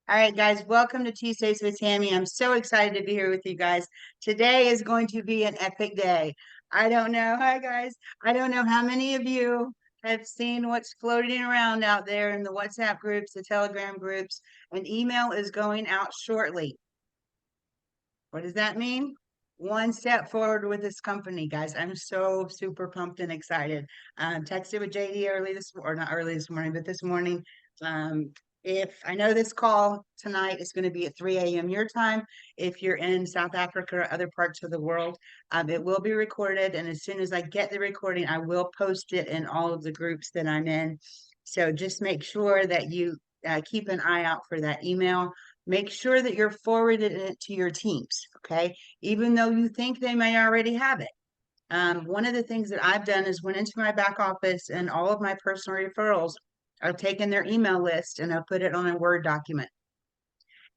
All right, guys, welcome to Tuesdays with Tammy. I'm so excited to be here with you guys. Today is going to be an epic day. I don't know. Hi, guys. I don't know how many of you have seen what's floating around out there in the WhatsApp groups, the Telegram groups. An email is going out shortly. What does that mean? One step forward with this company, guys. I'm so super pumped and excited. Texted with JD early this, or not early this morning, but this morning. Um, if I know this call tonight is going to be at 3 a.m. your time, if you're in South Africa or other parts of the world, it will be recorded. And as soon as I get the recording, I will post it in all of the groups that I'm in. So just make sure that you keep an eye out for that email. Make sure that you're forwarding it to your teams, okay? Even though you think they may already have it. One of the things that I've done is went into my back office and all of my personal referrals, I've taken their email list and I've put it on a Word document.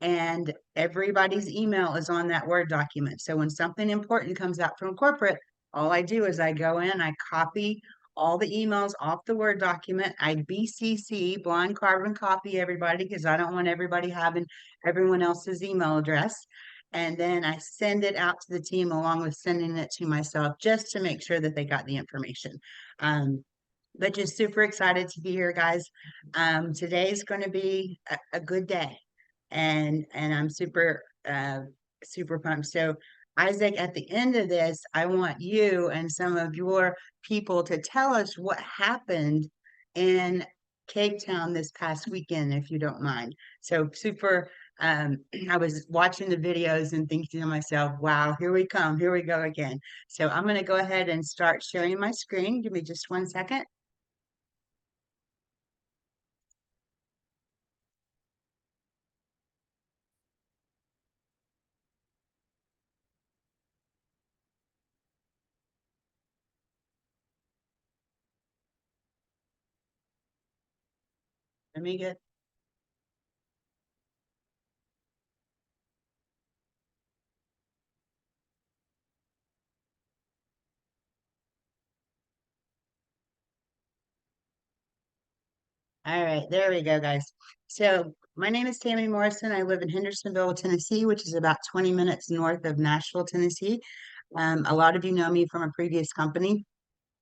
And everybody's email is on that Word document. So when something important comes out from corporate, all I do is I go in, I copy all the emails off the Word document. I BCC, blind carbon copy everybody because I don't want everybody having everyone else's email address. And then I send it out to the team along with sending it to myself just to make sure that they got the information. But just super excited to be here, guys. Today's going to be a good day, and I'm super pumped. So, Isaac, at the end of this, I want you and some of your people to tell us what happened in Cape Town this past weekend, if you don't mind. So, super. I was watching the videos and thinking to myself, wow, here we come, here we go again. So I'm going to go ahead and start sharing my screen. Give me just 1 second. Let me get All right, there we go, guys. So my name is Tammy Morrison. I live in Hendersonville, Tennessee, which is about 20 minutes north of Nashville, Tennessee. A lot of you know me from a previous company.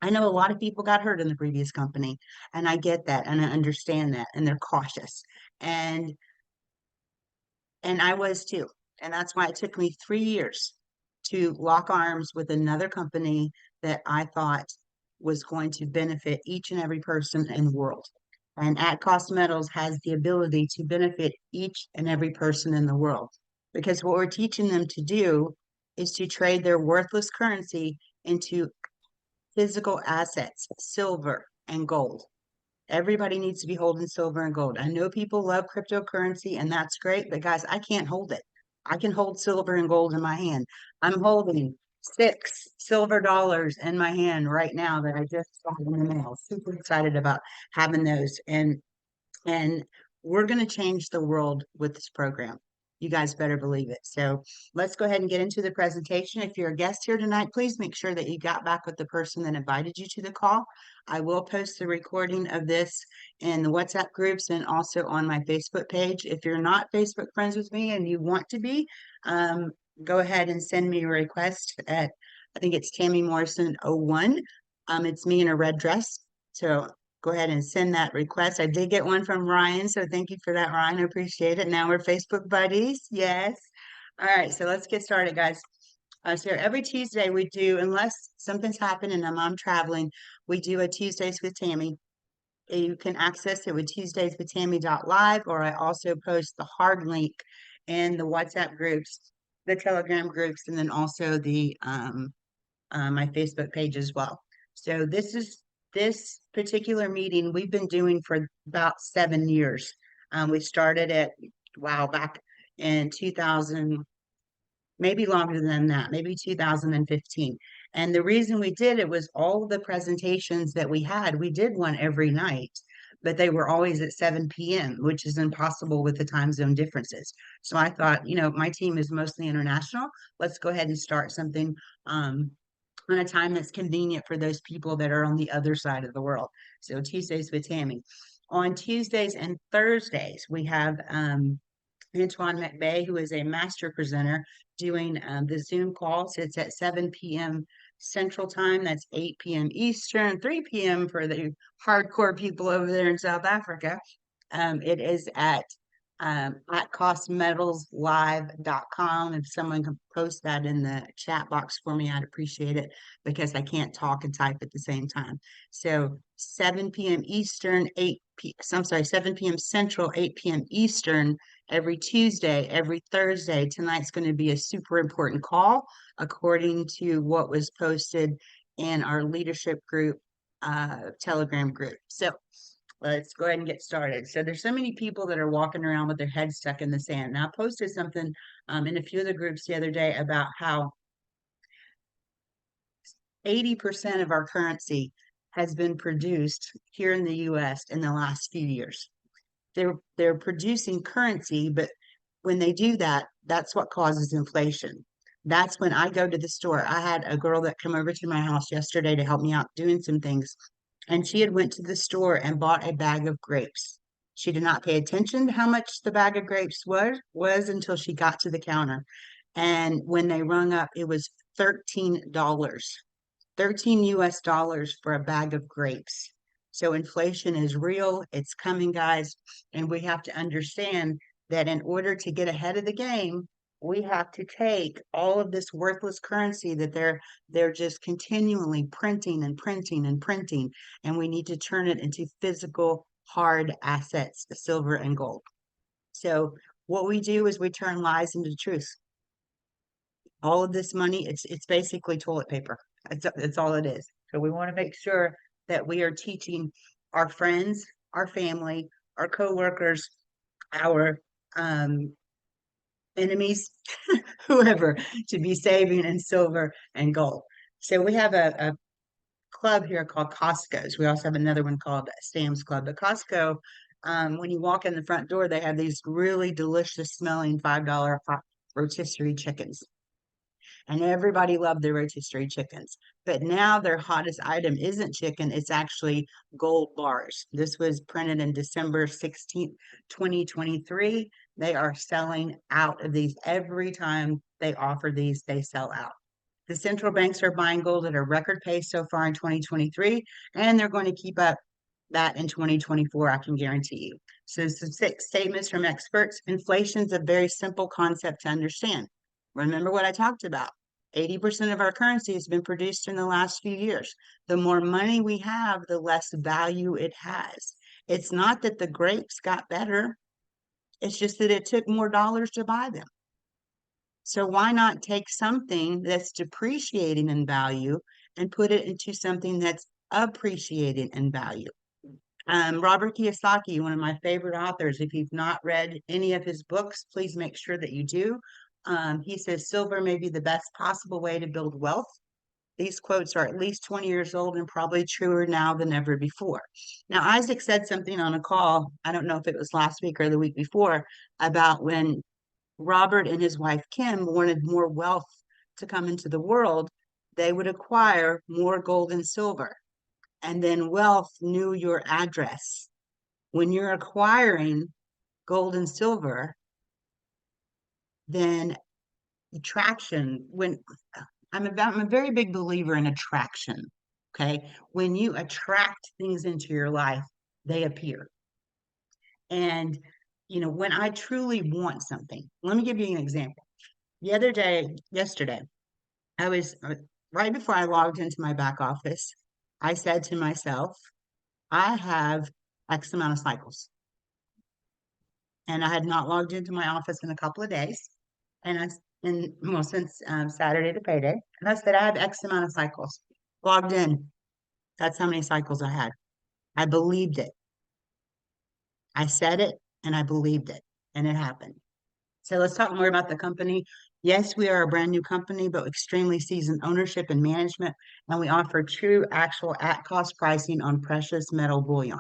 I know a lot of people got hurt in the previous company, and I get that, and I understand that, and they're cautious. And and I was too. And that's why it took me 3 years to lock arms with another company that I thought was going to benefit each and every person in the world. And At Cost Metals has the ability to benefit each and every person in the world. Because what we're teaching them to do is to trade their worthless currency into physical assets, silver and gold. Everybody needs to be holding silver and gold. I know people love cryptocurrency, and that's great, but guys, I can't hold it. I can hold silver and gold in my hand. I'm holding $6 silver in my hand right now that I just got in the mail. Super excited about having those. And we're going to change the world with this program. You guys better believe it. So let's go ahead and get into the presentation. If you're a guest here tonight, please make sure that you got back with the person that invited you to the call. I will post the recording of this in the WhatsApp groups and also on my Facebook page. If you're not Facebook friends with me and you want to be, go ahead and send me a request at, I think it's Tammy Morrison 01. It's me in a red dress. So go ahead and send that request. I did get one from Ryan, so thank you for that, Ryan. I appreciate it. Now we're Facebook buddies. Yes. All right, so let's get started, guys. So every Tuesday we do, unless something's happened and I'm traveling, we do a Tuesdays with Tammy. You can access it with tuesdayswithtammy.live, or I also post the hard link in the WhatsApp groups, the Telegram groups, and then also the my Facebook page as well. So this particular meeting we've been doing for about 7 years. We started it, wow, back in 2000, maybe longer than that, maybe 2015. And the reason we did it was all the presentations that we had, we did one every night, but they were always at 7 p.m., which is impossible with the time zone differences. So I thought, my team is mostly international. Let's go ahead and start something on a time that's convenient for those people that are on the other side of the world. So Tuesdays with Tammy. On Tuesdays and Thursdays, we have Antoine McBay, who is a master presenter, doing the Zoom calls. It's at 7 p.m. Central Time. That's 8 p.m. Eastern, 3 p.m. for the hardcore people over there in South Africa. It is at costmetalslive.com. If someone can post that in the chat box for me, I'd appreciate it because I can't talk and type at the same time. So 7 p.m. Eastern, I'm sorry, 7 p.m. Central, 8 p.m. Eastern, every Tuesday, every Thursday. Tonight's going to be a super important call according to what was posted in our leadership group, Telegram group. So let's go ahead and get started. So there's so many people that are walking around with their heads stuck in the sand. Now, I posted something in a few of the groups the other day about how 80% of our currency has been produced here in the US in the last few years. They're producing currency, but when they do that, that's what causes inflation. That's when I go to the store. I had a girl that come over to my house yesterday to help me out doing some things, and she had went to the store and bought a bag of grapes. She did not pay attention to how much the bag of grapes was until she got to the counter. And when they rung up, it was $13. 13 US dollars for a bag of grapes. So inflation is real, it's coming, guys, and we have to understand that in order to get ahead of the game, we have to take all of this worthless currency that they're just continually printing and printing and printing, and we need to turn it into physical hard assets, silver and gold. So what we do is we turn lies into truth. All of this money, it's basically toilet paper. It's all it is. So we want to make sure that we are teaching our friends, our family, our coworkers, our enemies, whoever, to be saving in silver and gold. So we have a club here called Costco's. We also have another one called Sam's Club. But Costco, when you walk in the front door, they have these really delicious smelling $5 hot rotisserie chickens, and everybody loved their rotisserie chickens. But now their hottest item isn't chicken, it's actually gold bars. This was printed in December 16th, 2023. They are selling out of these. Every time they offer these, they sell out. The central banks are buying gold at a record pace so far in 2023, and they're going to keep up that in 2024, I can guarantee you. So some statements from experts. Inflation is a very simple concept to understand. Remember what I talked about. 80% of our currency has been produced in the last few years. The more money we have, the less value it has. It's not that the grapes got better. It's just that it took more dollars to buy them. So why not take something that's depreciating in value and put it into something that's appreciating in value? Robert Kiyosaki, one of my favorite authors. If you've not read any of his books, please make sure that you do. He says silver may be the best possible way to build wealth. These quotes are at least 20 years old and probably truer now than ever before. Now, Isaac said something on a call, I don't know if it was last week or the week before, about when Robert and his wife Kim wanted more wealth to come into the world, they would acquire more gold and silver. And then wealth knew your address. When you're acquiring gold and silver, then attraction, when I'm a very big believer in attraction. Okay. When you attract things into your life, they appear. And, when I truly want something, let me give you an example. Yesterday, I was right before I logged into my back office, I said to myself, I have X amount of cycles. And I had not logged into my office in a couple of days. And since Saturday to payday. And I said, I have X amount of cycles. Logged in. That's how many cycles I had. I believed it. I said it and I believed it. And it happened. So let's talk more about the company. Yes, we are a brand new company, but extremely seasoned ownership and management. And we offer true, actual at cost pricing on precious metal bullion.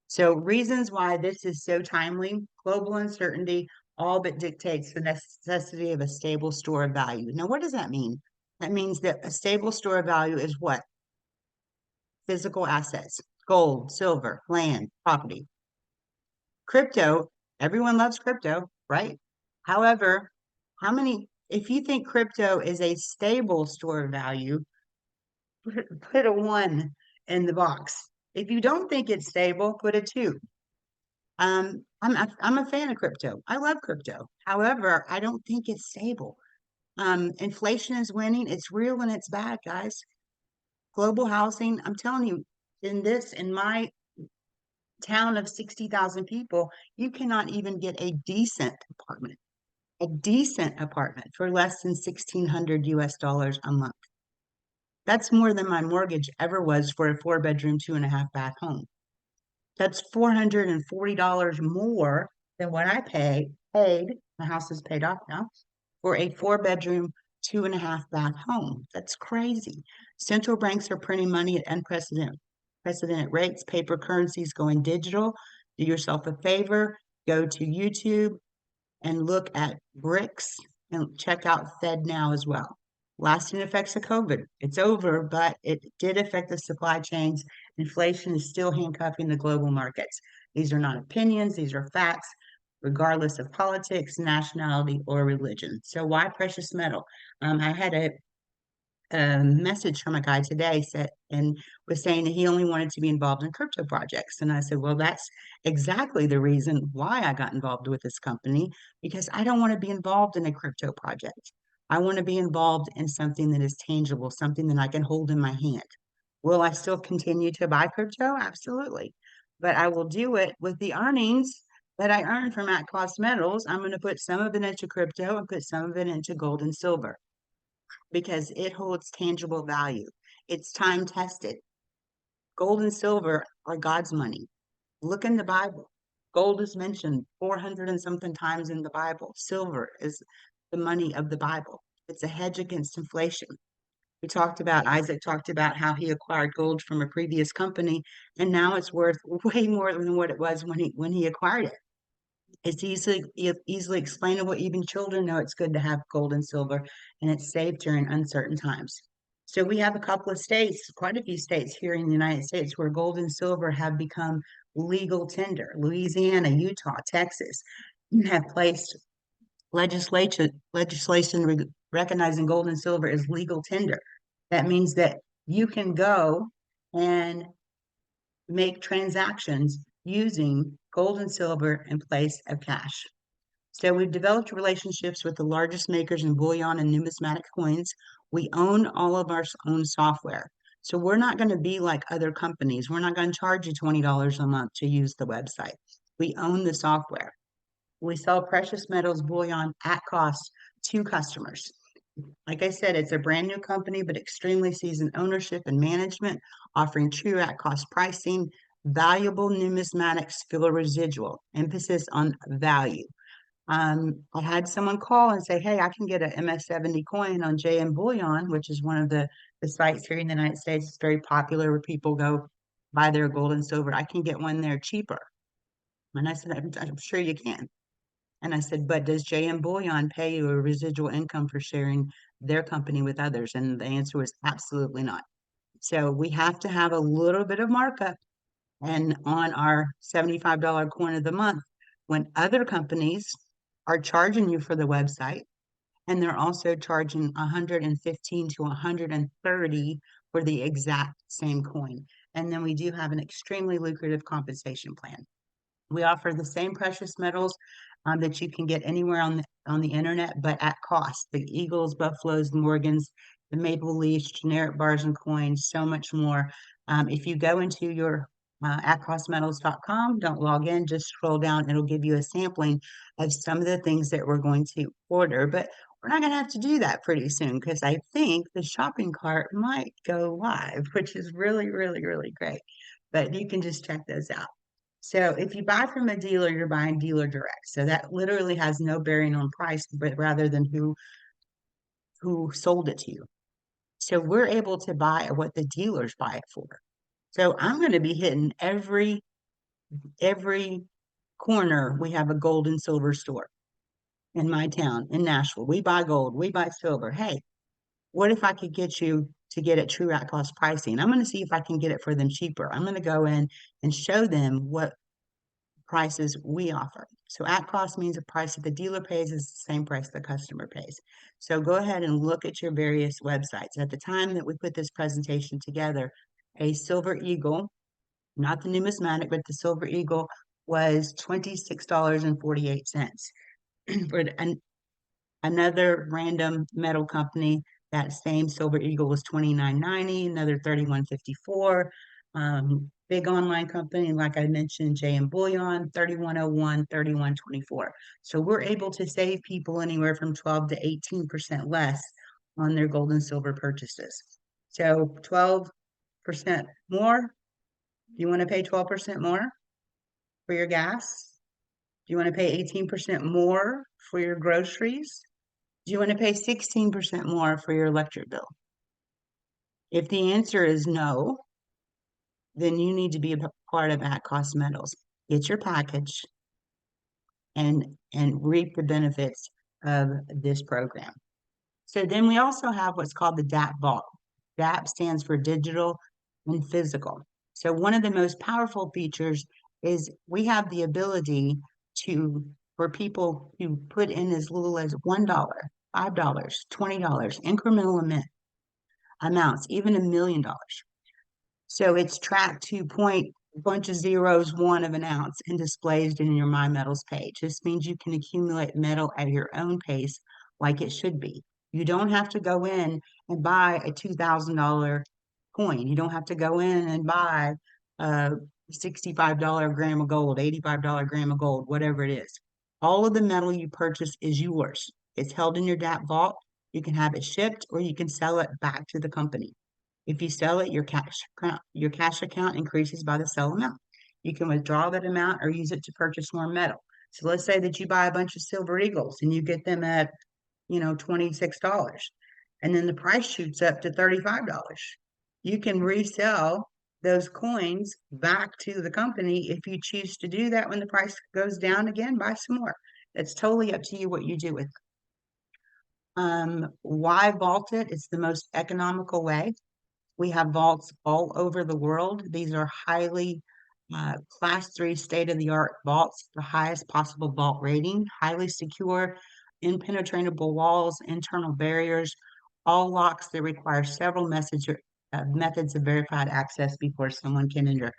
So reasons why this is so timely: global uncertainty all but dictates the necessity of a stable store of value. Now, what does that mean? That means that a stable store of value is what? Physical assets, gold, silver, land, property. Crypto, everyone loves crypto, right? However, if you think crypto is a stable store of value, put a one in the box. If you don't think it's stable, put a two. I'm a fan of crypto. I love crypto. However, I don't think it's stable. Inflation is winning. It's real and it's bad, guys. Global housing, I'm telling you, in my town of 60,000 people, you cannot even get a decent apartment for less than 1,600 US dollars a month. That's more than my mortgage ever was for a four-bedroom, two and a half bath home. That's $440 more than what I paid. My house is paid off now for a four-bedroom, two and a half bath home. That's crazy. Central banks are printing money at unprecedented rates. Paper currencies going digital. Do yourself a favor. Go to YouTube and look at BRICS and check out Fed Now as well. Lasting effects of COVID. It's over, but it did affect the supply chains. Inflation is still handcuffing the global markets. These are not opinions, these are facts, regardless of politics, nationality, or religion. So, why precious metal? I had a message from a guy today said and was saying that he only wanted to be involved in crypto projects. And I said, well, that's exactly the reason why I got involved with this company, because I don't want to be involved in a crypto project. I want to be involved in something that is tangible, something that I can hold in my hand. Will I still continue to buy crypto? Absolutely. But I will do it with the earnings that I earn from at cost metals. I'm going to put some of it into crypto and put some of it into gold and silver because it holds tangible value. It's time tested. Gold and silver are God's money. Look in the Bible. Gold is mentioned 400 and something times in the Bible. Silver is the money of the Bible. It's a hedge against inflation. Isaac talked about how he acquired gold from a previous company, and now it's worth way more than what it was when he acquired it. It's easily explainable. Even children know it's good to have gold and silver, and it's safe during uncertain times. So we have a couple of states, quite a few states here in the United States, where gold and silver have become legal tender. Louisiana, Utah, Texas have placed legislation recognizing gold and silver as legal tender. That means that you can go and make transactions using gold and silver in place of cash. So we've developed relationships with the largest makers in bullion and numismatic coins. We own all of our own software. So we're not going to be like other companies. We're not going to charge you $20 a month to use the website. We own the software. We sell precious metals bullion at cost to customers. Like I said, it's a brand new company, but extremely seasoned ownership and management, offering true at cost pricing. Valuable numismatics fill a residual, emphasis on value. I had someone call and say, hey, I can get a MS-70 coin on JM Bullion, which is one of the sites here in the United States. It's very popular where people go buy their gold and silver. I can get one there cheaper. And I said, I'm sure you can. And I said, but does JM Bullion pay you a residual income for sharing their company with others? And the answer was absolutely not. So we have to have a little bit of markup and on our $75 coin of the month when other companies are charging you for the website and they're also charging 115 to 130 for the exact same coin. And then we do have an extremely lucrative compensation plan. We offer the same precious metals that you can get anywhere on the internet, but at cost. The Eagles, Buffaloes, Morgans, the Maple Leafs, generic bars and coins, so much more. If you go into your atcostmetals.com, don't log in, just scroll down. It'll give you a sampling of some of the things that we're going to order. But we're not going to have to do that pretty soon because I think the shopping cart might go live, which is really, really, really great. But you can just check those out. So if you buy from a dealer, you're buying dealer direct. So that literally has no bearing on price, but rather than who sold it to you. So we're able to buy at what the dealers buy it for. So I'm going to be hitting every corner. We have a gold and silver store in my town in Nashville. We buy gold, we buy silver. Hey, what if I could get you to get it true at cost pricing? I'm going to see if I can get it for them cheaper. I'm going to go in and show them what prices we offer. So at cost means the price that the dealer pays is the same price the customer pays. So go ahead and look at your various websites. At the time that we put this presentation together, a Silver Eagle, not the numismatic, but the Silver Eagle was $26.48. For another random metal company, that same Silver Eagle was $29.90, another $31.54. Big online company, like I mentioned, J&M Bullion, $31.01, $31.24. So we're able to save people anywhere from 12 to 18% less on their gold and silver purchases. So 12% more. Do you want to pay 12% more for your gas? Do you want to pay 18% more for your groceries? Do you want to pay 16% more for your electric bill? If the answer is no, then you need to be a part of At Cost Metals. Get your package and reap the benefits of this program. So then we also have what's called the DAP Vault. DAP stands for digital and physical. So one of the most powerful features is we have the ability for people to put in as little as $1, $5, $20, incremental amounts, even $1 million. So it's tracked to point bunch of zeros, one of an ounce, and displayed in your My Metals page. This means you can accumulate metal at your own pace like it should be. You don't have to go in and buy a $2,000 coin. You don't have to go in and buy a $65 gram of gold, $85 gram of gold, whatever it is. All of the metal you purchase is yours. It's held in your DAP vault. You can have it shipped or you can sell it back to the company. If you sell it, your cash account increases by the sell amount. You can withdraw that amount or use it to purchase more metal. So let's say that you buy a bunch of Silver Eagles and you get them at, $26, and then the price shoots up to $35. You can resell those coins back to the company if you choose to do that. When the price goes down again, buy some more. It's totally up to you what you do with it. Why vault it? It's the most economical way. We have vaults all over the world. These are highly class 3 state-of-the-art vaults, the highest possible vault rating, highly secure, impenetrable walls, internal barriers, all locks that require several methods of verified access before someone can enter.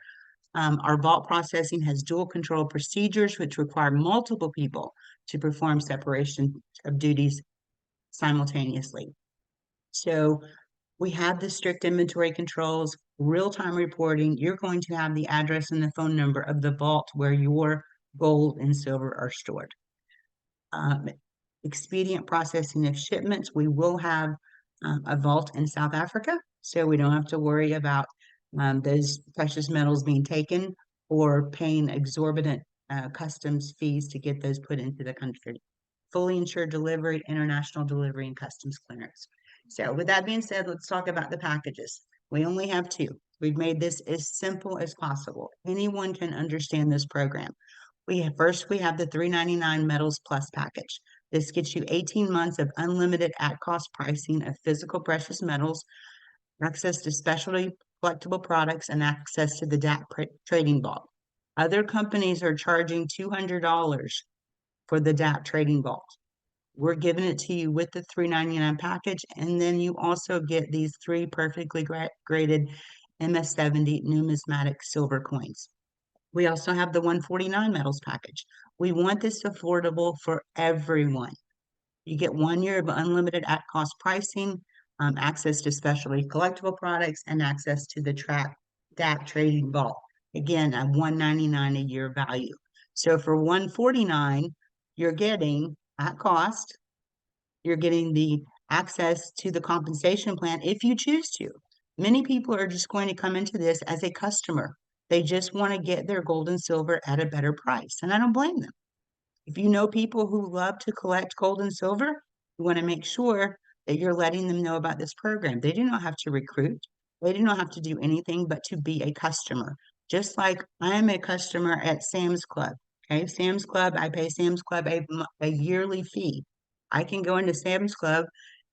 Our vault processing has dual control procedures, which require multiple people to perform separation of duties simultaneously. So we have the strict inventory controls, real-time reporting. You're going to have the address and the phone number of the vault where your gold and silver are stored. Expedient processing of shipments. We will have a vault in South Africa, so we don't have to worry about those precious metals being taken or paying exorbitant customs fees to get those put into the country. Fully insured delivery, international delivery, and customs clearance. So with that being said, let's talk about the packages. We only have two. We've made this as simple as possible. Anyone can understand this program. First, we have the $3.99 Metals Plus package. This gets you 18 months of unlimited at-cost pricing of physical precious metals, access to specialty collectible products, and access to the DAP trading vault. Other companies are charging $200 for the DAP trading vault. We're giving it to you with the $3.99 package, and then you also get these 3 perfectly graded MS70 numismatic silver coins. We also have the $149 metals package. We want this affordable for everyone. You get 1 year of unlimited at-cost pricing, access to specialty collectible products, and access to the DAP trading vault. Again, a $199 a year value. So for $149, you're getting at cost, you're getting the access to the compensation plan if you choose to. Many people are just going to come into this as a customer. They just want to get their gold and silver at a better price, and I don't blame them. If you know people who love to collect gold and silver, you want to make sure that you're letting them know about this program. They do not have to recruit. They do not have to do anything but to be a customer. Just like I am a customer at Sam's Club. Okay, Sam's Club, I pay Sam's Club a yearly fee. I can go into Sam's Club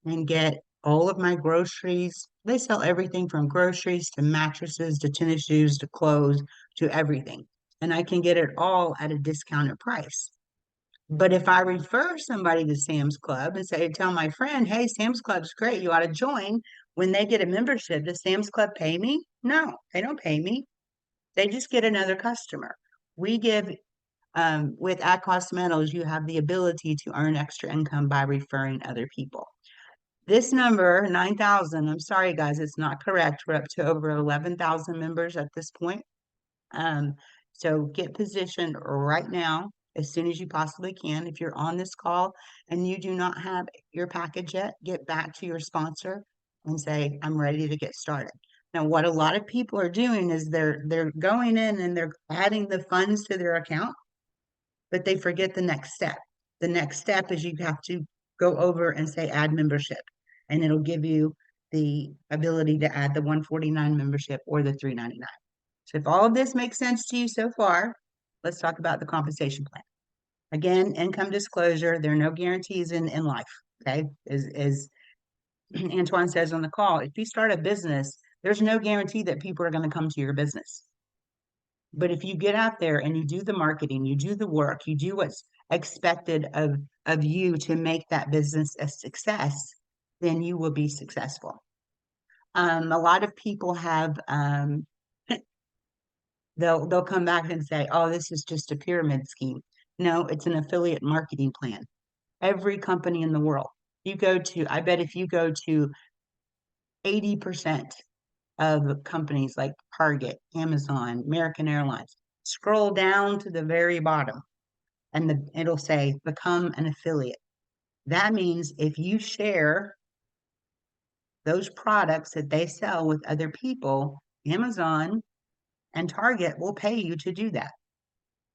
and get all of my groceries. They sell everything from groceries to mattresses to tennis shoes to clothes to everything. and I can get it all at a discounted price. But if I refer somebody to Sam's Club and say, tell my friend, hey, Sam's Club's great, you ought to join, when they get a membership, does Sam's Club pay me? No, they don't pay me. They just get another customer. We give, with at cost metals, you have the ability to earn extra income by referring other people. This number, 9,000, I'm sorry, guys, it's not correct. We're up to over 11,000 members at this point. Um, so get positioned right now as soon as you possibly can. If you're on this call and you do not have your package yet, get back to your sponsor and say, I'm ready to get started. Now, what a lot of people are doing is they're going in and they're adding the funds to their account, but they forget the next step. The next step is you have to go over and say add membership, and it'll give you the ability to add the 149 membership or the 399. So if all of this makes sense to you so far, let's talk about the compensation plan. Again, income disclosure, there are no guarantees in life. Okay. As Antoine says on the call, if you start a business, there's no guarantee that people are going to come to your business. But if you get out there and you do the marketing, you do the work, you do what's expected of you to make that business a success, then you will be successful. A lot of people have they'll come back and say, "Oh, this is just a pyramid scheme." No, it's an affiliate marketing plan. Every company in the world, you go to, I bet if you go to 80% of companies like Target, Amazon, American Airlines, scroll down to the very bottom and it'll say become an affiliate. That means if you share those products that they sell with other people, Amazon and Target will pay you to do that.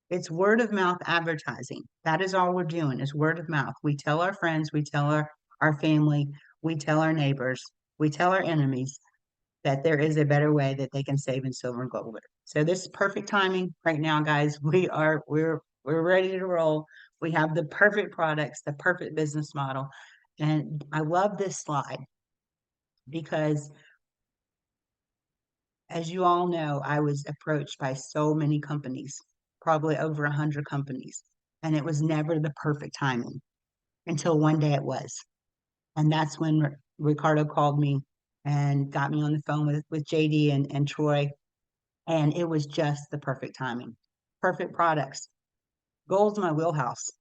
It's word of mouth advertising. That is all we're doing is word of mouth. We tell our friends, we tell our family, we tell our neighbors, we tell our enemies that there is a better way that they can save in silver and gold. So this is perfect timing right now, guys. We're ready to roll. We have the perfect products, the perfect business model. And I love this slide because as you all know, I was approached by so many companies, probably over 100 companies, and it was never the perfect timing until one day it was. And that's when Ricardo called me and got me on the phone with JD and Troy, and it was just the perfect timing. Perfect products. Gold's my wheelhouse.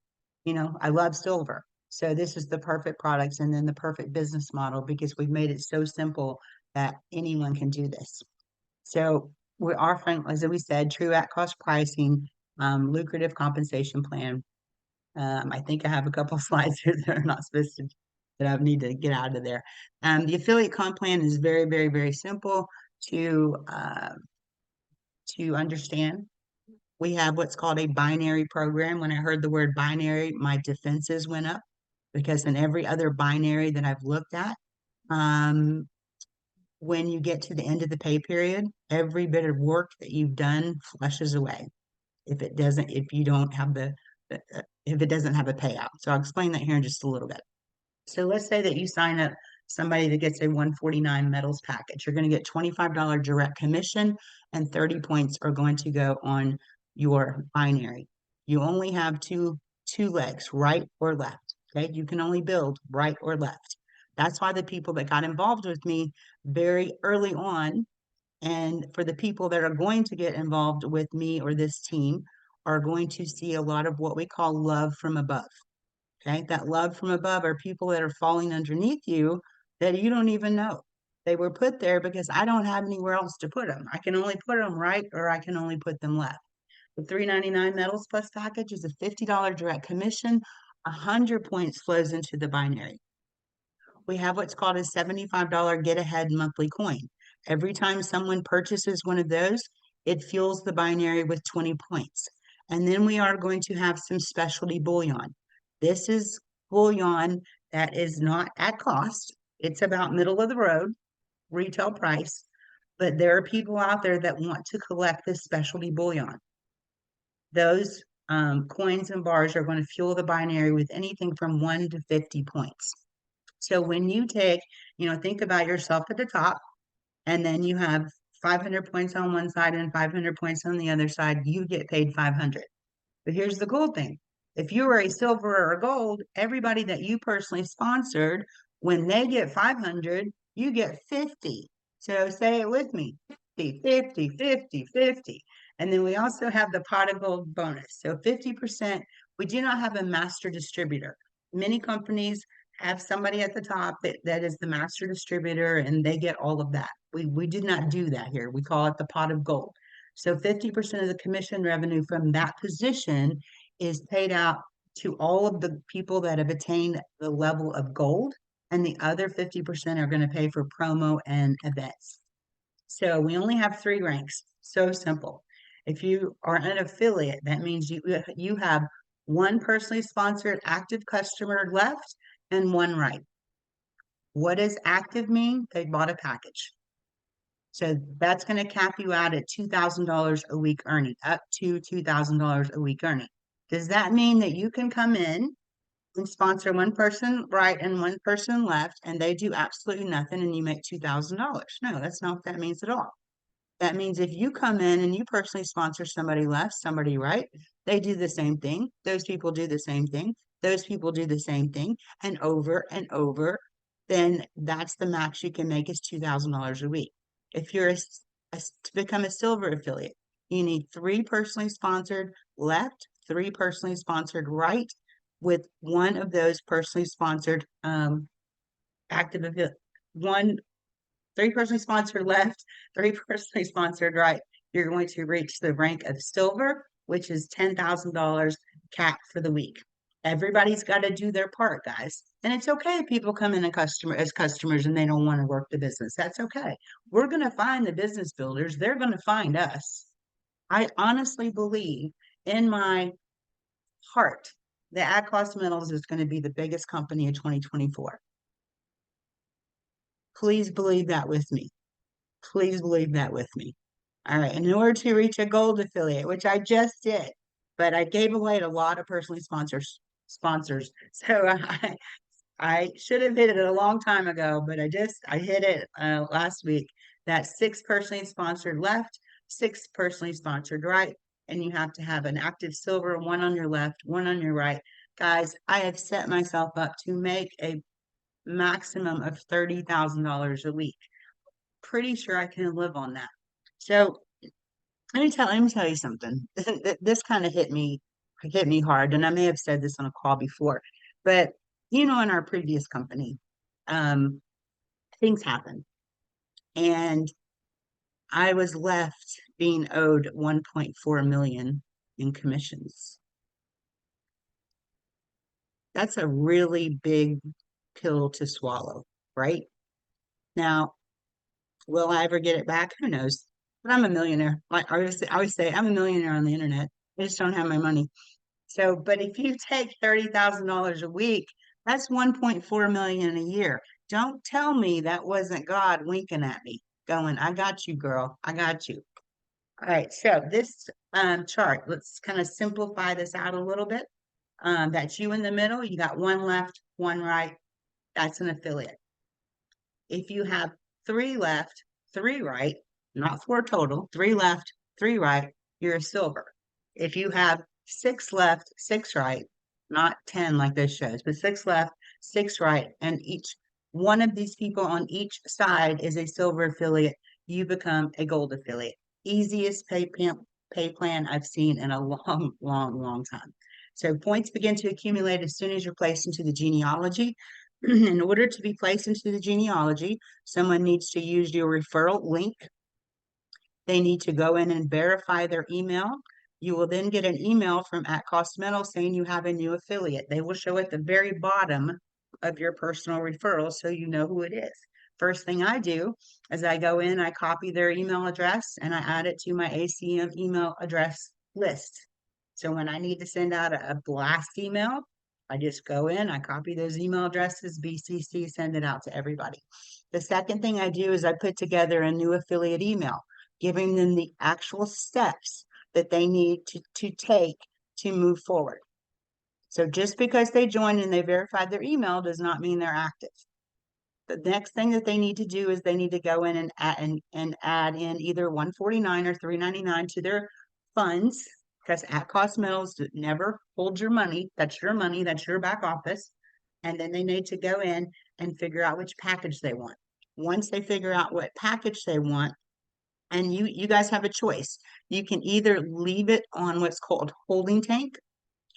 You know, I love silver. So this is the perfect products and then the perfect business model because we've made it so simple that anyone can do this. So we're offering, as we said, true at cost pricing, lucrative compensation plan. I think I have a couple slides here that are not supposed to, that I need to get out of there. The affiliate comp plan is very, very, very simple to understand. We have what's called a binary program. When I heard the word binary, my defenses went up because in every other binary that I've looked at, um, when you get to the end of the pay period, every bit of work that you've done flushes away if you don't have if it doesn't have a payout. So I'll explain that here in just a little bit. So let's say that you sign up somebody that gets a 149 metals package. You're going to get $25 direct commission and 30 points are going to go on your binary. You only have two legs, right or left. Okay. You can only build right or left. That's why the people that got involved with me very early on, and for the people that are going to get involved with me or this team, are going to see a lot of what we call love from above. Okay, that love from above are people that are falling underneath you that you don't even know. They were put there because I don't have anywhere else to put them. I can only put them right or I can only put them left. The 399 Metals Plus package is a $50 direct commission. 100 points flows into the binary. We have what's called a $75 get ahead monthly coin. Every time someone purchases one of those, it fuels the binary with 20 points. And then we are going to have some specialty bullion. This is bullion that is not at cost. It's about middle of the road, retail price, but there are people out there that want to collect this specialty bullion. Those coins and bars are going to fuel the binary with anything from 1 to 50 points. So when you take, think about yourself at the top, and then you have 500 points on one side and 500 points on the other side, you get paid 500. But here's the cool thing. If you were a silver or a gold, everybody that you personally sponsored, when they get 500, you get 50. So say it with me, 50, 50, 50, 50. And then we also have the pot of gold bonus. So 50%, we do not have a master distributor. Many companies have somebody at the top that is the master distributor and they get all of that. We did not do that here. We call it the pot of gold. So 50% of the commission revenue from that position is paid out to all of the people that have attained the level of gold, and the other 50% are going to pay for promo and events. So we only have three ranks. So simple. If you are an affiliate, that means you have one personally sponsored active customer left and one right. What does active mean? They bought a package. So that's going to cap you out at $2,000 a week earning, up to $2,000 a week earning. Does that mean that you can come in and sponsor one person right and one person left, and they do absolutely nothing and you make $2,000? No, that's not what that means at all. That means if you come in and you personally sponsor somebody left, somebody right, they do the same thing. Those people do the same thing. Those people do the same thing, and over, then that's the max you can make is $2,000 a week. If you're to become a silver affiliate, you need three personally sponsored left, three personally sponsored right, with one of those personally sponsored active affiliate, one three personally sponsored left, three personally sponsored right. You're going to reach the rank of silver, which is $10,000 cap for the week. Everybody's got to do their part, guys. And it's okay if people come in as customers and they don't want to work the business. That's okay. We're going to find the business builders. They're going to find us. I honestly believe in my heart that At Metals is going to be the biggest company in 2024. Please believe that with me. Please believe that with me. All right. In order to reach a gold affiliate, which I just did, but I gave away a lot of personally sponsors. So I should have hit it a long time ago, but I hit it last week. That's six personally sponsored left, six personally sponsored right, and you have to have an active silver, one on your left, one on your right. Guys, I have set myself up to make a maximum of $30,000 a week. Pretty sure I can live on that. So let me tell you something. This kind of hit me hard, and I may have said this on a call before, but in our previous company, um, things happened, and I was left being owed 1.4 million in commissions. That's a really big pill to swallow, right? Now, will I ever get it back? Who knows? But I'm a millionaire. Like I always say, I'm a millionaire on the internet. I just don't have my money. So, but if you take $30,000 a week, that's 1.4 million a year. Don't tell me that wasn't God winking at me, going, "I got you, girl. I got you." All right. So this chart, let's kind of simplify this out a little bit. That's you in the middle. You got one left, one right. That's an affiliate. If you have three left, three right, not four total, three left, three right, you're a silver. If you have six left, six right, not 10 like this shows, but six left, six right, and each one of these people on each side is a silver affiliate, you become a gold affiliate. Easiest pay plan I've seen in a long, long, long time. So points begin to accumulate as soon as you're placed into the genealogy. In order to be placed into the genealogy, someone needs to use your referral link. They need to go in and verify their email. You will then get an email from At Cost Metal saying you have a new affiliate. They will show at the very bottom of your personal referral so you know who it is. First thing I do is I go in, I copy their email address, and I add it to my ACM email address list. So when I need to send out a blast email, I just go in, I copy those email addresses, BCC, send it out to everybody. The second thing I do is I put together a new affiliate email, giving them the actual steps that they need to take to move forward. So just because they joined and they verified their email does not mean they're active. The next thing that they need to do is they need to go in and add in either 149 or 399 to their funds, because at cost metals never hold your money. That's your money, that's your back office. And then they need to go in and figure out which package they want. Once they figure out what package they want, and you guys have a choice. You can either leave it on what's called holding tank.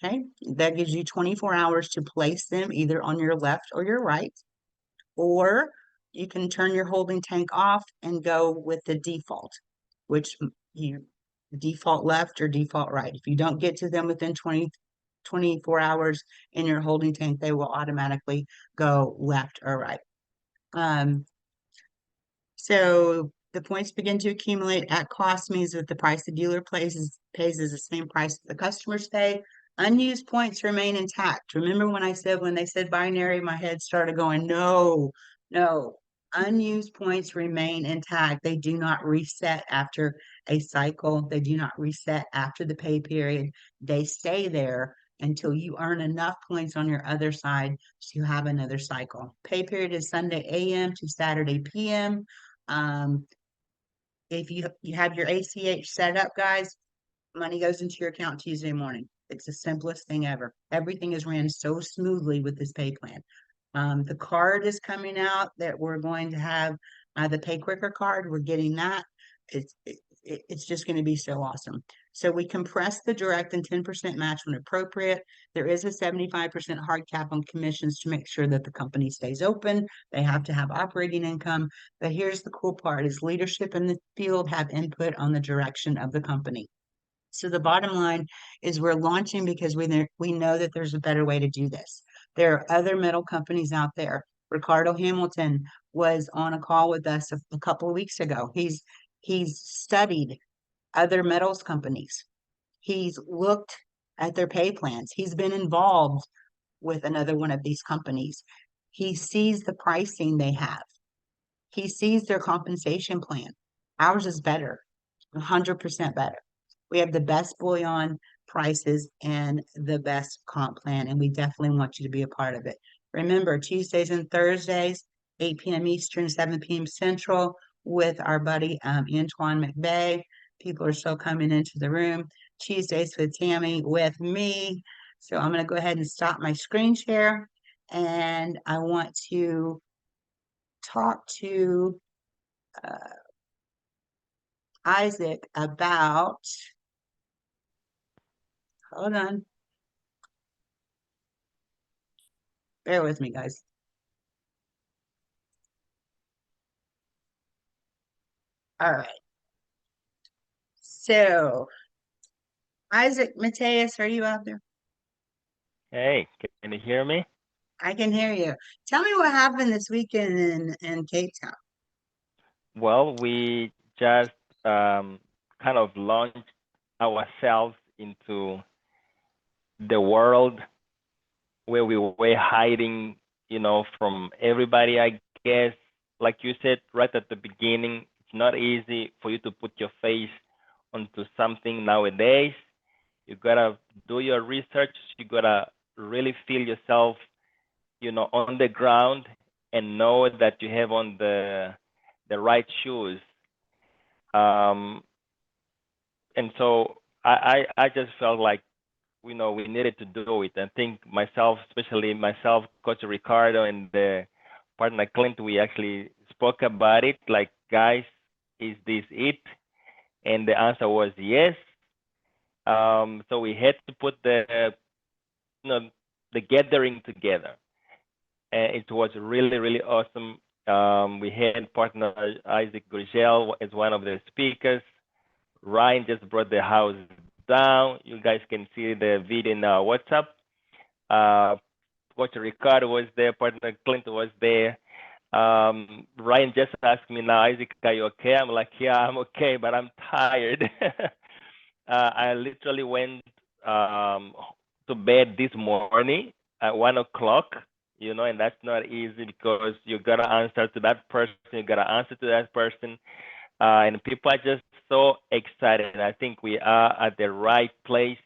Okay, that gives you 24 hours to place them either on your left or your right, or you can turn your holding tank off and go with the default, which you default left or default right. If you don't get to them within 24 hours in your holding tank, they will automatically go left or right. Um, so the points begin to accumulate at cost means that the price the dealer pays is the same price that the customers pay. Unused points remain intact. Remember when I said when they said binary, my head started going, no, no. Unused points remain intact. They do not reset after a cycle. They do not reset after the pay period. They stay there until you earn enough points on your other side to have another cycle. Pay period is Sunday a.m. to Saturday p.m. Um, if you have your ACH set up, guys, money goes into your account Tuesday morning. It's the simplest thing ever. Everything is ran so smoothly with this pay plan. The card is coming out that we're going to have the Pay Quicker card. We're getting that. It's just going to be so awesome. So we compress the direct and 10% match when appropriate. There is a 75% hard cap on commissions to make sure that the company stays open. They have to have operating income. But here's the cool part is leadership in the field have input on the direction of the company. So the bottom line is we're launching because we know that there's a better way to do this. There are other metal companies out there. Ricardo Hamilton was on a call with us a couple of weeks ago. He's studied other metals companies. He's looked at their pay plans. He's been involved with another one of these companies. He sees the pricing they have. He sees their compensation plan. Ours is better, 100% better. We have the best bullion prices and the best comp plan, and we definitely want you to be a part of it. Remember, Tuesdays and Thursdays, 8 p.m. Eastern, 7 p.m. Central, with our buddy Antoine McVeigh. People are still coming into the room. Tuesdays with Tammy with me. So I'm going to go ahead and stop my screen share, and I want to talk to Isaac about, hold on, bear with me, guys. All right. So, Isaac Mateus, are you out there? Hey, can you hear me? I can hear you. Tell me what happened this weekend in Cape Town. Well, we just kind of launched ourselves into the world where we were hiding, from everybody, I guess. Like you said right at the beginning, it's not easy for you to put your face onto something nowadays. You gotta do your research. You gotta really feel yourself, on the ground and know that you have on the right shoes. Um, and so I just felt like we needed to do it. I think myself, especially myself, Coach Ricardo, and the partner Clint, we actually spoke about it. Like, guys, is this it? And the answer was yes. So we had to put you know the gathering together. It was really, really awesome. We had partner Isaac Gurgel as one of the speakers. Ryan just brought the house down. You guys can see the video in our WhatsApp. Uh, Coach Ricardo was there. Partner Clint was there. Ryan just asked me now, Isaac, are you okay? I'm like, yeah, I'm okay, but I'm tired. I literally went um, to bed this morning at 1 o'clock, and that's not easy because you gotta answer to that person, you gotta answer to that person, and people are just so excited. I think we are at the right place.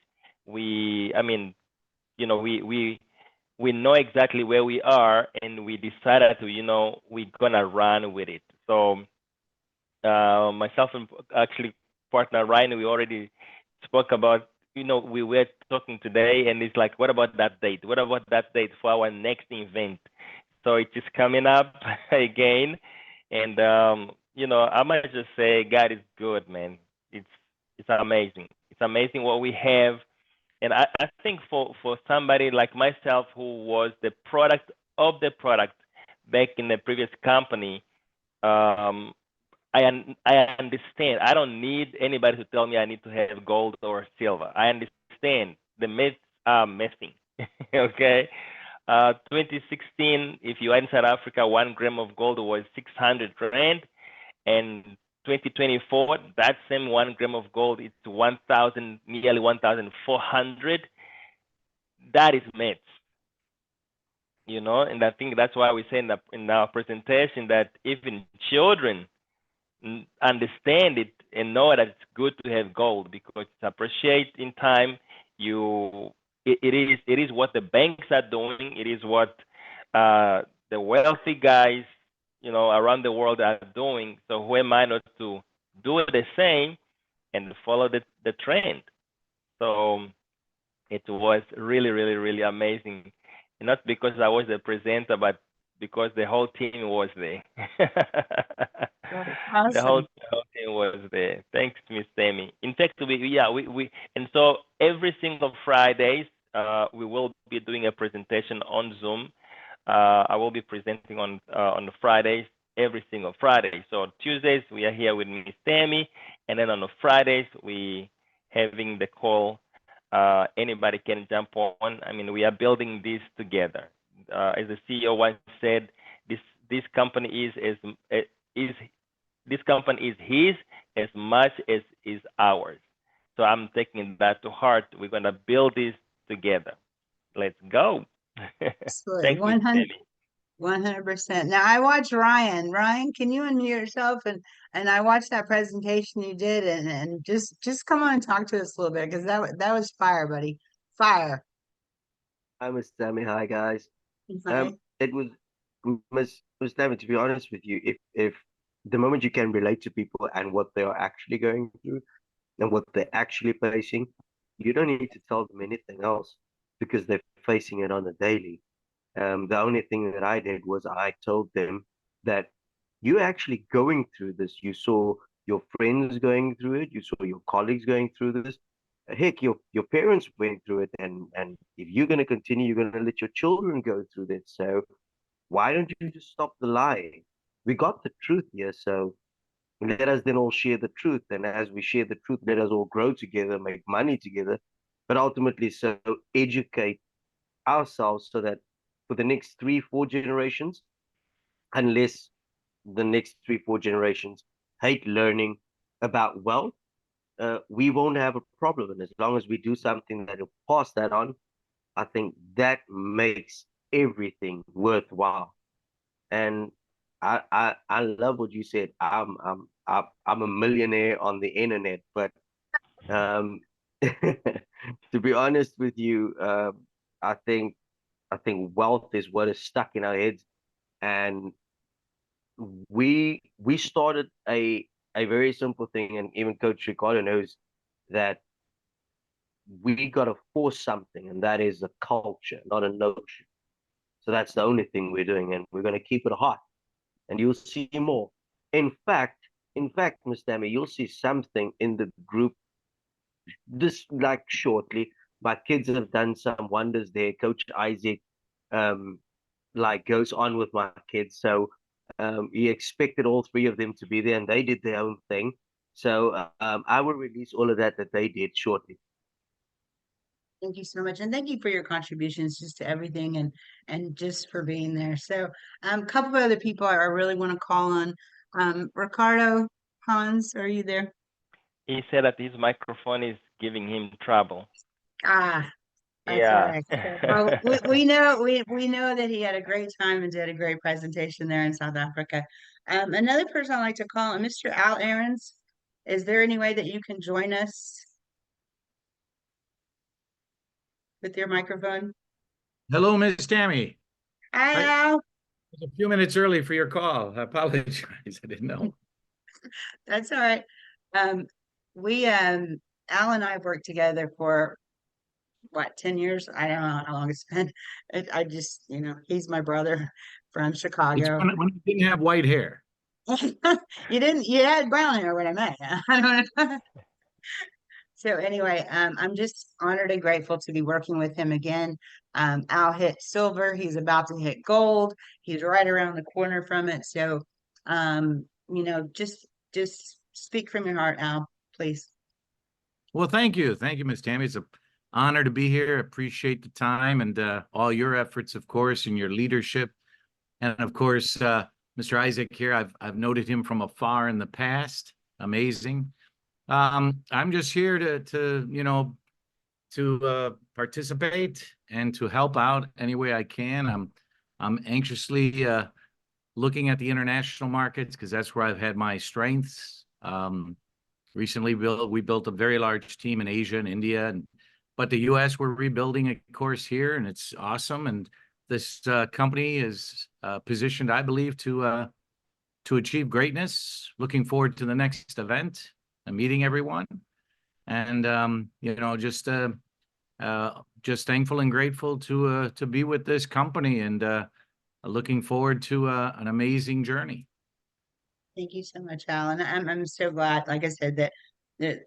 I mean, we we know exactly where we are, and we decided to, we're gonna run with it. So myself and actually partner Ryan, we already spoke about, we were talking today, and it's like, what about that date? What about that date for our next event? So it is coming up again, and I might just say, God is good, man. It's it's amazing. It's amazing what we have, and I think for somebody like myself who was the product of the product back in the previous company, um, I understand. I don't need anybody to tell me I need to have gold or silver. I understand the myths are missing. Okay. 2016, if you are in South Africa, 1 gram of gold was 600 rand, and 2024, that same 1 gram of gold is 1,000, nearly 1,400. That is myths, and I think that's why we say in our presentation that even children understand it and know that it's good to have gold because it's appreciate in time. It is what the banks are doing. It is what the wealthy guys around the world are doing. So who am I not to do the same and follow the trend? So it was really, really, really amazing. And not because I was the presenter, but because the whole team was there. Right. the whole Awesome. the whole team was there. Thanks, Miss Tammy. In fact, we and so every single Fridays, we will be doing a presentation on Zoom. I will be presenting on the Fridays, every single Friday. So Tuesdays we are here with Miss Tammy, and then on the Fridays we having the call. Anybody can jump on. I mean, we are building this together. As the CEO once said, this this company is this company is his as much as is ours. So I'm taking that to heart. We're gonna build this together. Let's go. Absolutely. Thanks, Miss Tammy. 100%. Now I watch Ryan. Ryan, can you unmute yourself and I watched that presentation you did and just come on and talk to us a little bit because that was fire, buddy. Fire. Hi, Miss Tammy. Hi, guys. Hi. It was Miss Tammy. To be honest with you, if the moment you can relate to people and what they are actually going through and what they're actually facing, you don't need to tell them anything else because they're facing it on a daily. The only thing that I did was I told them that you're actually going through this. You saw your friends going through it. You saw your colleagues going through this. Heck, your parents went through it, and if you're going to continue, you're going to let your children go through this. So why don't you just stop the lying? We got the truth here, so let us then all share the truth. And as we share the truth, let us all grow together, make money together, but ultimately, so educate ourselves so that for the next 3, 4 generations, unless the next 3, 4 generations hate learning about wealth, we won't have a problem. And as long as we do something that will pass that on, I think that makes everything worthwhile. And I love what you said. I'm a millionaire on the internet, but um, to be honest with you, I think I think wealth is what is stuck in our heads, and we started a very simple thing, and even Coach Ricardo knows that we got to force something, and that is a culture, not a notion. So that's the only thing we're doing, and we're going to keep it hot, and you'll see more. In fact, Miss Tammy, you'll see something in the group this like shortly. My kids have done some wonders there. Coach Isaac, um, like goes on with my kids. So he expected all three of them to be there, and they did their own thing. So I will release all of that they did shortly. Thank you so much. And thank you for your contributions just to everything and just for being there. So a couple of other people I really want to call on. Ricardo Hans, are you there? He said that his microphone is giving him trouble. Ah, that's all Yeah. right. So, well, we know that he had a great time and did a great presentation there in South Africa. Another person I'd like to call on, Mr. Al Aarons. Is there any way that you can join us with your microphone? Hello, Miss Tammy. Hi, I Al. was a few minutes early for your call. I apologize. I didn't know. That's all right. Um, we Al and I have worked together for what, 10 years? I don't know how long it's been. I just, he's my brother from It's Chicago. when you didn't have white hair. You had brown hair when I met you. I don't know. So anyway, I'm just honored and grateful to be working with him again. Al hit silver. He's about to hit gold. He's right around the corner from it. So, just speak from your heart, Al, please. Well, thank you. Thank you, Miss Tammy. It's an honor to be here. Appreciate the time and all your efforts, of course, and your leadership. And of course, Mr. Isaac here, I've noted him from afar in the past. Amazing. I'm just here to participate and to help out any way I can. I'm anxiously looking at the international markets because that's where I've had my strengths. Recently, we built a very large team in Asia and India, but the U.S. we're rebuilding a course here, and it's awesome. And this company is positioned, I believe, to achieve greatness. Looking forward to the next event and meeting everyone, and just thankful and grateful to be with this company, and looking forward to an amazing journey. Thank you so much, Al. And I'm so glad, like I said, that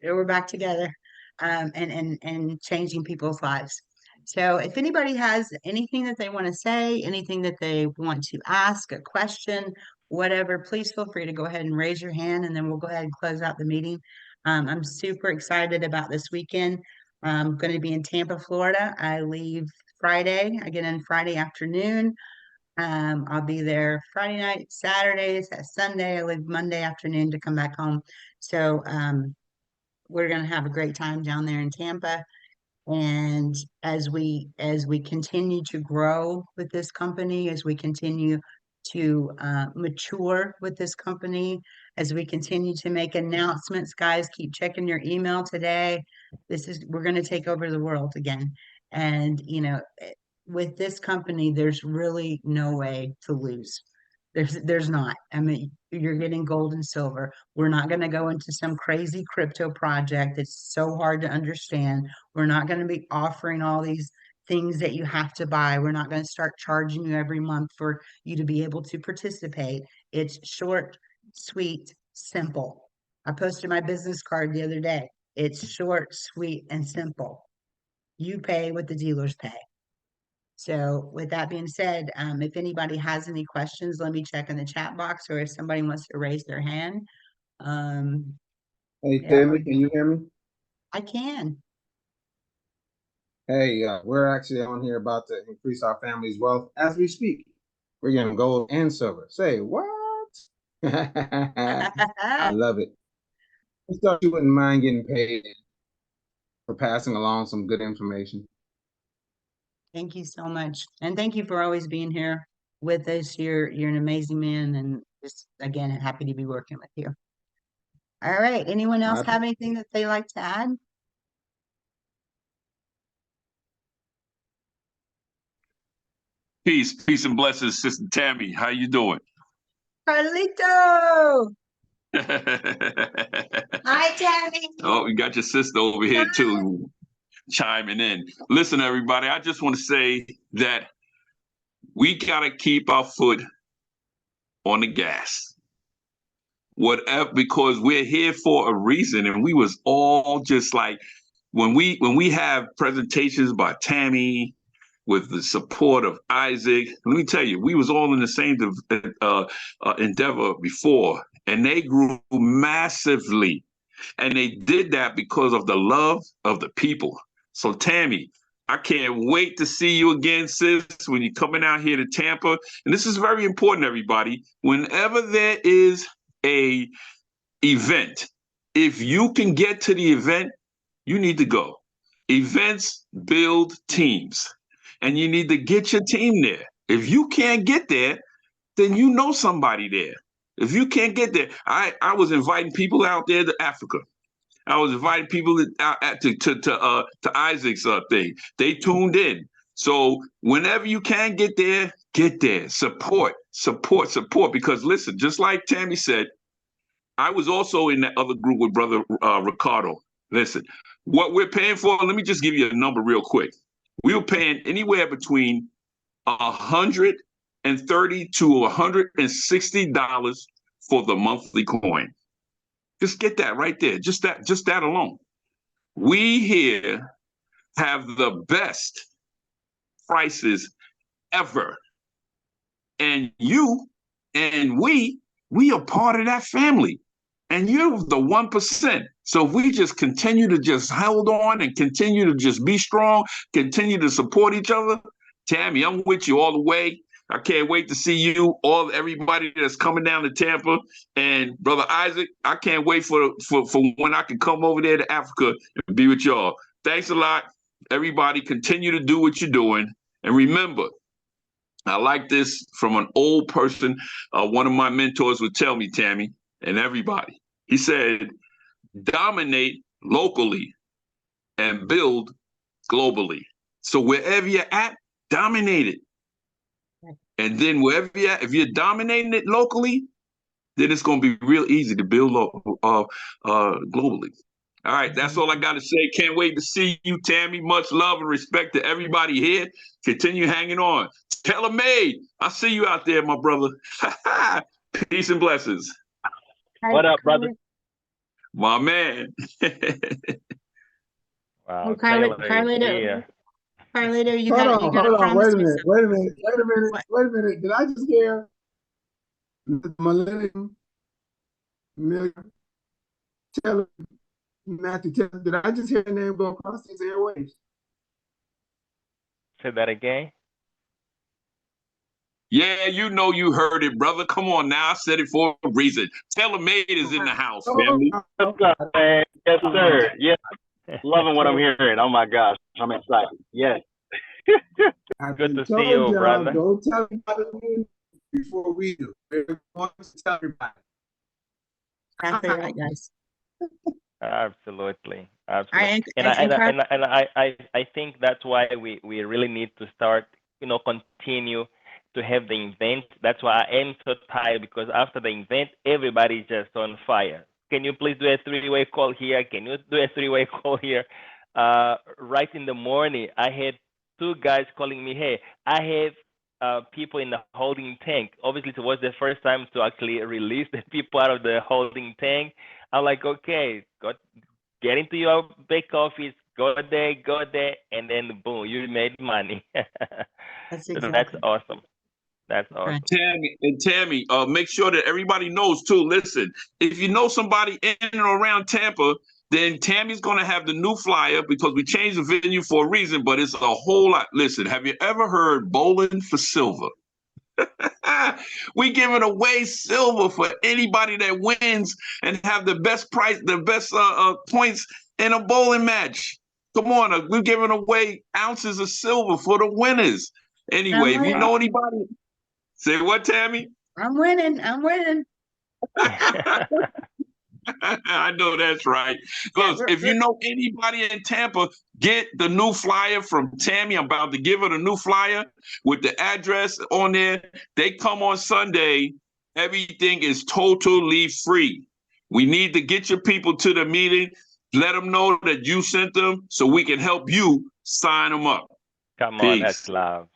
we're back together, and changing people's lives. So if anybody has anything that they want to say, anything that they want to ask, a question, whatever, please feel free to go ahead and raise your hand, and then we'll go ahead and close out the meeting. I'm super excited about this weekend. I'm going to be in Tampa, Florida. I leave Friday. I get in Friday afternoon. I'll be there Friday night, Saturday, Sunday. I leave Monday afternoon to come back home. So we're gonna have a great time down there in Tampa. And as we continue to grow with this company, as we continue to mature with this company, as we continue to make announcements, guys, keep checking your email today. We're going to take over the world again. And with this company, there's really no way to lose. There's not. I mean, you're getting gold and silver. We're not going to go into some crazy crypto project that's so hard to understand. We're not going to be offering all these things that you have to buy. We're not going to start charging you every month for you to be able to participate. It's short, sweet, simple. I posted my business card the other day. It's short, sweet, and simple. You pay what the dealers pay. So with that being said, if anybody has any questions, let me check in the chat box, or if somebody wants to raise their hand. Hey, Yeah, Tammy, can you hear me? I can. Hey, we're actually on here about to increase our family's wealth as we speak. We're getting gold and silver. Say what? I love it. I thought you wouldn't mind getting paid for passing along some good information. Thank you so much. And thank you for always being here with us. You're an amazing man, and just again happy to be working with you. All right. Anyone else My have anything that they like to add? Peace and blessings, Sister Tammy. How you doing? Carlito! Hi, Tammy. Oh, you got your sister over here too, chiming in. Listen, everybody, I just want to say that we gotta keep our foot on the gas. Whatever, because we're here for a reason, and we was all just like when we have presentations by Tammy with the support of Isaac. Let me tell you, we was all in the same endeavor before, and they grew massively. And they did that because of the love of the people. So Tammy, I can't wait to see you again, sis, when you're coming out here to Tampa. And this is very important, everybody. Whenever there is a event, if you can get to the event, you need to go. Events build teams, and you need to get your team there. If you can't get there, then you know somebody there. If you can't get there, I was inviting people out there to Africa. I was inviting people to Isaac's thing. They tuned in. So whenever you can get there, get there. Support, support, support. Because listen, just like Tammy said, I was also in that other group with Brother Ricardo. Listen, what we're paying for, let me just give you a number real quick. We were paying anywhere between $130 to $160 for the monthly coin. Just get that right there. Just that alone. We here have the best prices ever. And you and we are part of that family. And you're the 1%. So if we just continue to just hold on and continue to just be strong, continue to support each other, Tammy, I'm with you all the way. I can't wait to see you, everybody that's coming down to Tampa. And Brother Isaac, I can't wait for when I can come over there to Africa and be with y'all. Thanks a lot. Everybody, continue to do what you're doing. And remember, I like this from an old person. One of my mentors would tell me, Tammy, and everybody. He said, dominate locally and build globally. So wherever you're at, dominate it. And then wherever you're at, if you're dominating it locally, then it's going to be real easy to build globally. All right, that's all I got to say. Can't wait to see you, Tammy. Much love and respect to everybody here. Continue hanging on. Taylor Made, I see you out there, my brother. Peace and blessings. What up, brother? My man. Wow, Carlito, Taylor, Carlito, you Hold got on, to promise me something. wait a minute. Did I just hear the Millennium Million Taylor, Matthew Taylor? Did I just hear a name go across these airwaves? Say that again. Yeah, you know you heard it, brother. Come on now. I said it for a reason. Taylor Made is in the house, family. What's up, man? Yes, sir. Yes. Loving what I'm hearing. Oh my gosh. I'm excited. Yes. Good to see you, brother. Don't tell anybody before we do. We're going to tell everybody. Exactly right, guys. Absolutely. And I think that's why we really need to start, continue to have the event. That's why I am so tired, because after the event, everybody's just on fire. Can you please do a three-way call here? Can you do a three-way call here? Right in the morning, I had two guys calling me, hey, I have people in the holding tank. Obviously, it was the first time to actually release the people out of the holding tank. I'm like, okay, get into your back office, go there, and then boom, you made money. That's So exactly. that's awesome. That's awesome. Tammy, make sure that everybody knows too. Listen, if you know somebody in and around Tampa, then Tammy's going to have the new flyer, because we changed the venue for a reason, but it's a whole lot. Listen, have you ever heard bowling for silver? We giving away silver for anybody that wins and have the best price, the best points in a bowling match. Come on, we're giving away ounces of silver for the winners. Anyway, if you know anybody, say what, Tammy? I'm winning. I know that's right. Look, if you know anybody in Tampa, get the new flyer from Tammy. I'm about to give her the new flyer with the address on there. They come on Sunday. Everything is totally free. We need to get your people to the meeting. Let them know that you sent them so we can help you sign them up. Come Peace. on, that's love.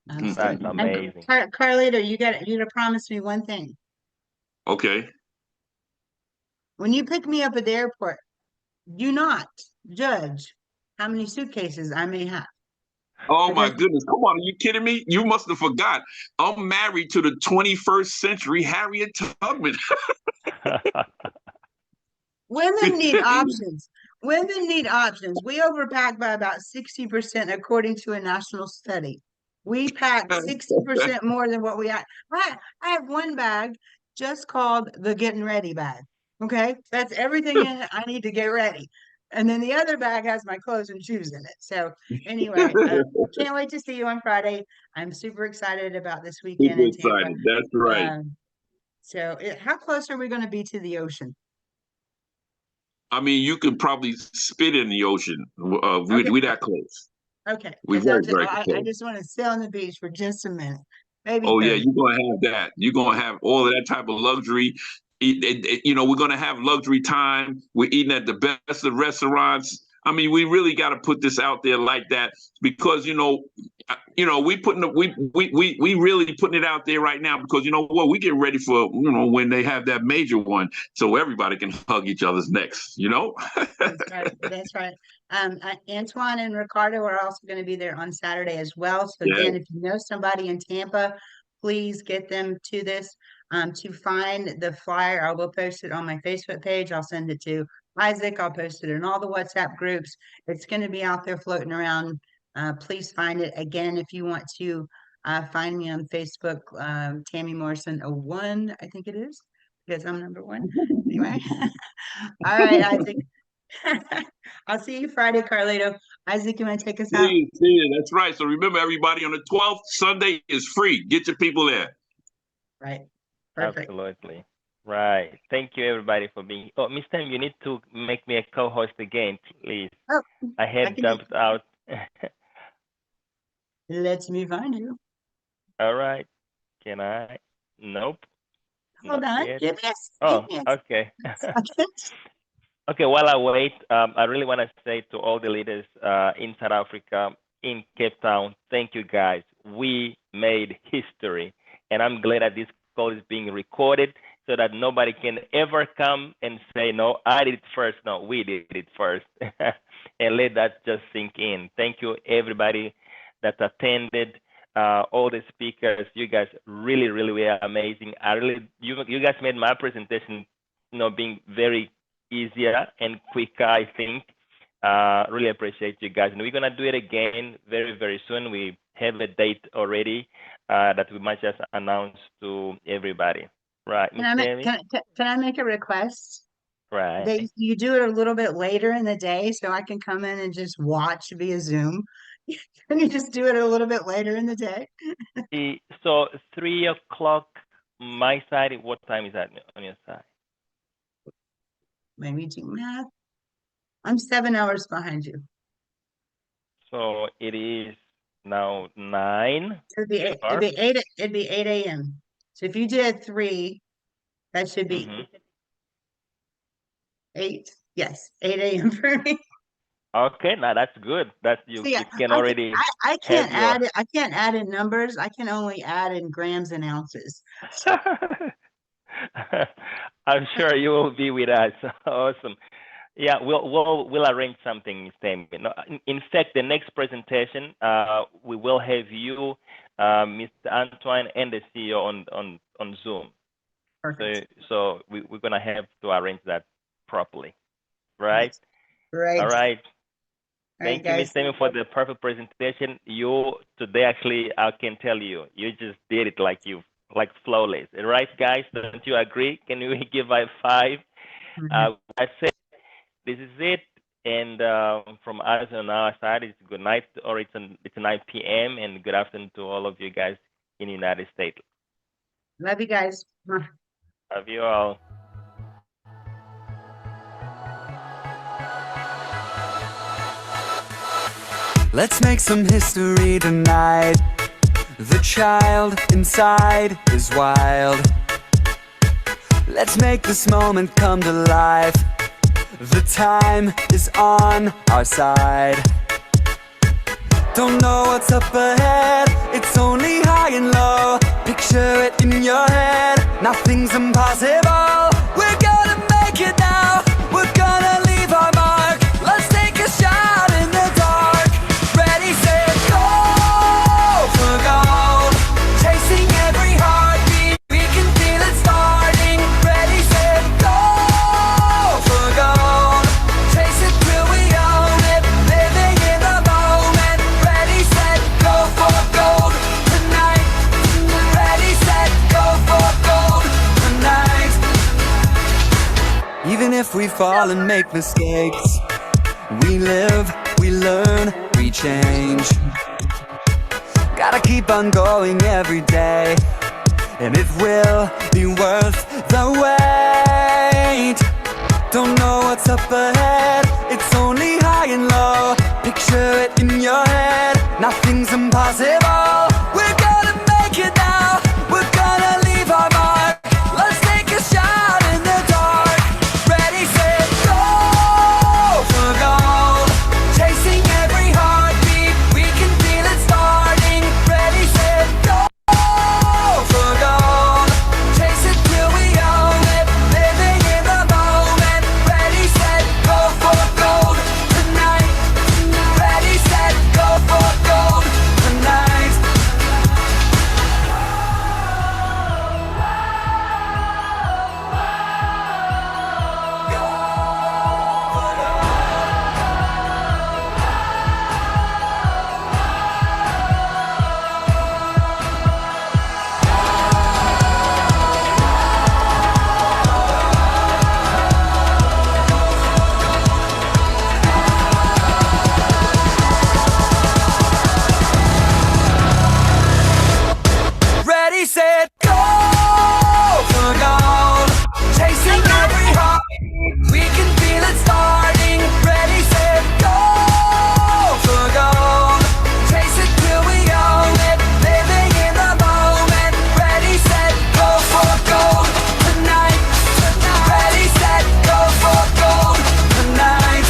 That's amazing. Carlito, you got to promise me one thing. Okay. When you pick me up at the airport, do not judge how many suitcases I may have. Oh my goodness. Come on. Are you kidding me? You must have forgot. I'm married to the 21st century Harriet Tubman. Women need options. Women need options. We overpack by about 60% according to a national study. We pack 60% more than what we had. I have one bag just called the getting ready bag. Okay, that's everything in it I need to get ready. And then the other bag has my clothes and shoes in it. So anyway, can't wait to see you on Friday. I'm super excited about this weekend in Tampa. Excited. That's right. How close are we going to be to the ocean? I mean, you could probably spit in the ocean. Okay. We that close. Okay, We because very I prepared. just want to sit on the beach for just a minute, maybe Oh yeah, 30. you're gonna have that. You're gonna have all of that type of luxury. You know, we're gonna have luxury time. We're eating at the best of restaurants. I mean, we really got to put this out there like that because we putting we really putting it out there right now because you know what, we getting ready for when they have that major one, so everybody can hug each other's necks. You know. That's right. That's right. Antoine and Ricardo are also going to be there on Saturday as well. So Yeah. again, if you know somebody in Tampa, please get them to this. To find the flyer, I will post it on my Facebook page. I'll send it to Isaac. I'll post it in all the WhatsApp groups. It's going to be out there floating around. Please find it. Again, if you want to find me on Facebook, Tammy Morrison 01, I think it is, because I'm number one. Anyway. All right, Isaac. I'll see you Friday, Carlito. Isaac, you want to take us out? See you. That's right. So remember, everybody, on the 12th, Sunday is free. Get your people there. Right. Perfect. Absolutely. Right. Thank you, everybody, for being. Oh, Miss Tam, you need to make me a co-host again, please. Oh, I had jumped out. Let me find you. All right. Can I? Nope. Hold Not on. yet. Give me Oh, a okay. second. Okay, while I wait, I really want to say to all the leaders in South Africa, in Cape Town, thank you guys. We made history. And I'm glad that this call is being recorded so that nobody can ever come and say, no, I did it first. No, we did it first. And let that just sink in. Thank you, everybody that attended, all the speakers. You guys really, really were amazing. You guys made my presentation, being very easier and quicker, I think. Really appreciate you guys. And we're going to do it again very, very soon. We have a date already that we might just announce to everybody. Right, Miss Tammy? Can I make a request? Right. You do it a little bit later in the day so I can come in and just watch via Zoom. Can you just do it a little bit later in the day? So 3 o'clock my side, what time is that on your side? Maybe do math. I'm 7 hours behind you. So it is now 9. It'd be 8. It'd be 8 a.m. So if you did 3, that should be 8. Yes, 8 a.m. for me. Okay, now that's good. That's you See, can already I can't have your... add it. I can't add in numbers. I can only add in grams and ounces. I'm sure you will be with us. Awesome. Yeah, we'll arrange something, Ms. Tammy. No, in fact, the next presentation, we will have you, Mr. Antoine, and the CEO on Zoom. Perfect. So we're gonna have to arrange that properly, right? Right. All right. All right, Thank you, Ms. Tammy, for the perfect presentation. You today, actually, I can tell you, you just did it like flawless. Right, guys? Don't you agree? Can we give a 5? I said this is it, and from us on our side, it's good night, or it's 9 p.m. and good afternoon to all of you guys in the United States. Love you guys. Love you all. Let's make some history tonight. The child inside is wild. Let's make this moment come to life. The time is on our side. Don't know what's up ahead, it's only high and low. Picture it in your head, nothing's impossible. We're gonna make it now, we're gonna leave our mark. Let's take a shot in the dark. Ready, set, go for gold. Chasing every heartbeat, we can feel it starting. Ready, set, go for gold. Chase it till we own it, living in the moment. Ready, set, go for gold tonight. Ready, set, go for gold tonight. Even if we fall and make mistakes, we live, we learn, we change. Gotta keep on going every day, and it will be worth the wait. Don't know what's up ahead, it's only high and low. Picture it in your head, nothing's impossible. We're gonna make it now, we're gonna leave our mark. Let's take a shot in the dark. Ready, set, go for gold. Chasing every heartbeat, we can feel it starting. Ready, set, go for gold. Chase it till we own it, living in the moment. Ready, set, go for gold tonight. Ready, set, go for gold tonight. Ready, set, go for gold. Chasing every heart, we can feel it starting. Ready, set, go for gold. Chase it till we own it, living in the moment. Ready, set, go for gold tonight. Ready, set, go for gold tonight.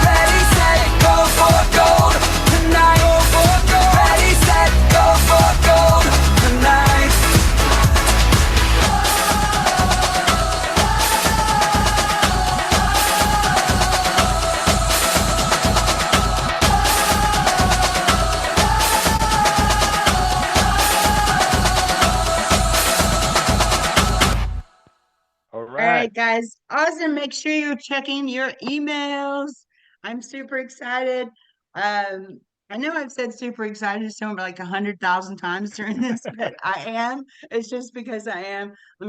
Ready, set, go for gold tonight. Ready, set, go for gold tonight. All All right. right, guys. Awesome. Make sure you're checking your emails. I'm super excited. I know I've said super excited so like 100,000 times during this, but I am. It's just because I am.